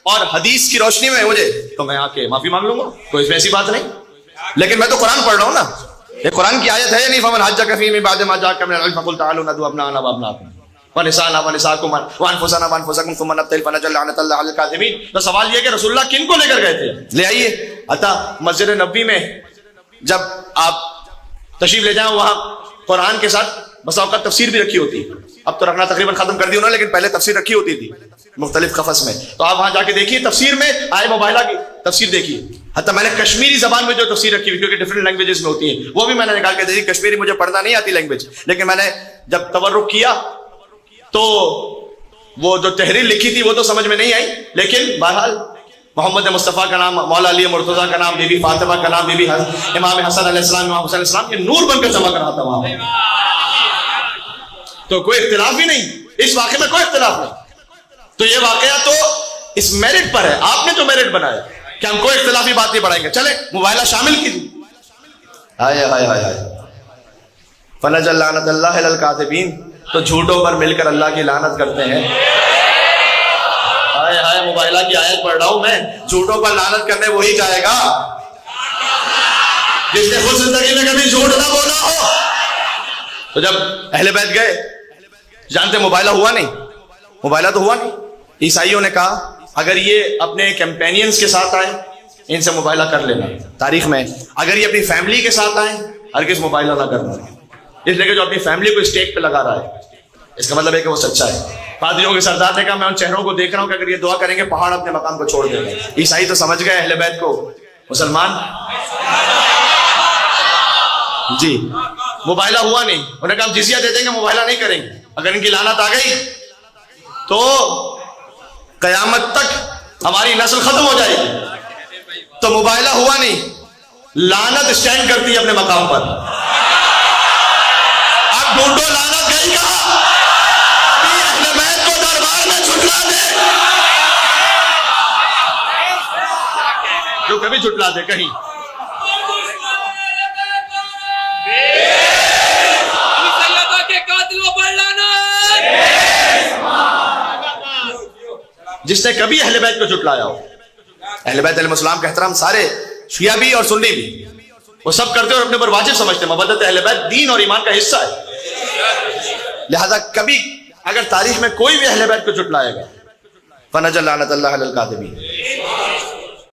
اور حدیث کی روشنی میں مجھے تو میں آ کے معافی مانگ لوں گا، کوئی اس میں ایسی بات نہیں. لیکن میں تو قرآن پڑھ رہا ہوں نا، یہ قرآن کی آیت ہے نہیں. فمن حج فی من بعد ما جاءک من العلم فقل تعالوا ندعو ابناءنا وابناءکم ونساءنا ونساءکم وانفسنا وانفسکم ثم نبتهل فنجعل لعنۃ اللہ علی الکاذبین. تو سوال یہ کہ رسول اللہ کن کو لے کر گئے تھے؟ لے آئیے. عطا مسجد نبوی میں جب آپ تشریف لے جائیں وہاں قرآن کے ساتھ بسا اوقات تفسیر بھی رکھی ہوتی ہے. اب تو رکھنا تقریباً ختم کر دی انہوں نے، لیکن پہلے تفسیر رکھی ہوتی تھی مختلف قفص میں. تو آپ وہاں جا کے دیکھیے تفسیر میں آئے مباہلہ کی تفسیر دیکھیے. حتیٰ میں نے کشمیری زبان میں جو تفسیر رکھی ہوئی، کیونکہ ڈفرنٹ لینگویجز میں ہوتی ہیں، وہ بھی میں نے نکال کے دیکھی. کشمیری مجھے پڑھنا نہیں آتی لینگویج، لیکن میں نے جب تورک کیا تو وہ جو تحریر لکھی تھی وہ تو سمجھ میں نہیں آئی. لیکن بہرحال محمد مصطفیٰ کا نام، مولا علی مرتضیٰ کا نام، بی بی فاطمہ کا نام، بی بی امام حسن علیہ السلام، امام حسین علیہ السلام، یہ نور بن کر چمک رہا تھا وہاں. تو کوئی اختلاف ہی نہیں، اس واقعے میں کوئی اختلاف نہیں. تو یہ واقعہ تو اس میرٹ پر ہے، آپ نے جو میرٹ بنایا کہ ہم کوئی اختلافی بات نہیں بڑھائیں گے. چلیں موبائلہ شامل کیجیے. ہائے ہائے ہائے ہائے فنجعل لعنۃ اللہ علی الکاذبین. تو جھوٹوں پر مل کر اللہ کی لعنت کرتے ہیں. ہائے ہائے موبائلہ کی آیت پڑھ رہا ہوں میں، جھوٹوں پر لعنت کرنے وہی جائے گا جس نے خود زندگی میں کبھی جھوٹ نہ بولا ہو. تو جب اہل بیت گئے، جانتے موبائلہ ہوا نہیں، موبائلہ تو ہوا نہیں. عیسائیوں نے کہا اگر یہ اپنے کیمپینینز کے ساتھ آئے ان سے موبائلہ کر لینا. تاریخ میں اگر یہ اپنی فیملی کے ساتھ آئے ہرگز موبائلہ نہ کرنا، اس لیے کہ جو اپنی فیملی کو اسٹیک پہ لگا رہا ہے اس کا مطلب ہے کہ وہ سچا ہے. پادریوں کے سردار نے کہا میں ان چہروں کو دیکھ رہا ہوں کہ اگر یہ دعا کریں گے پہاڑ اپنے مقام کو چھوڑ دیں گے. عیسائی تو سمجھ گئے اہل بیت کو مسلمان. جی موبائلہ ہوا نہیں، انہوں نے کہا جزیہ دے دیں گے، موبائلہ نہیں کریں گے. اگر ان کی لعنت آ گئی تو قیامت تک ہماری نسل ختم ہو جائے گی. تو موبائلہ ہوا نہیں، لعنت اسٹینڈ کرتی ہے اپنے مقام پر. اب ڈھونڈو لعنت گئی کہاں؟ اہل بیت کو دربار میں جھٹلا دے، جو کبھی جھٹلا دے کہیں. جس نے کبھی اہل بیت کو جھٹلایا ہو. اہل بیت علیہ السلام کا احترام سارے شیعہ بھی اور سنی بھی وہ سب کرتے اور اپنے پر واجب سمجھتے ہیں. مودت اہل بیت دین اور ایمان کا حصہ ہے. لہذا کبھی اگر تاریخ میں کوئی بھی اہل بیت کو جھٹلائے گا فنجعل لعنۃ اللہ علی الکاذبین.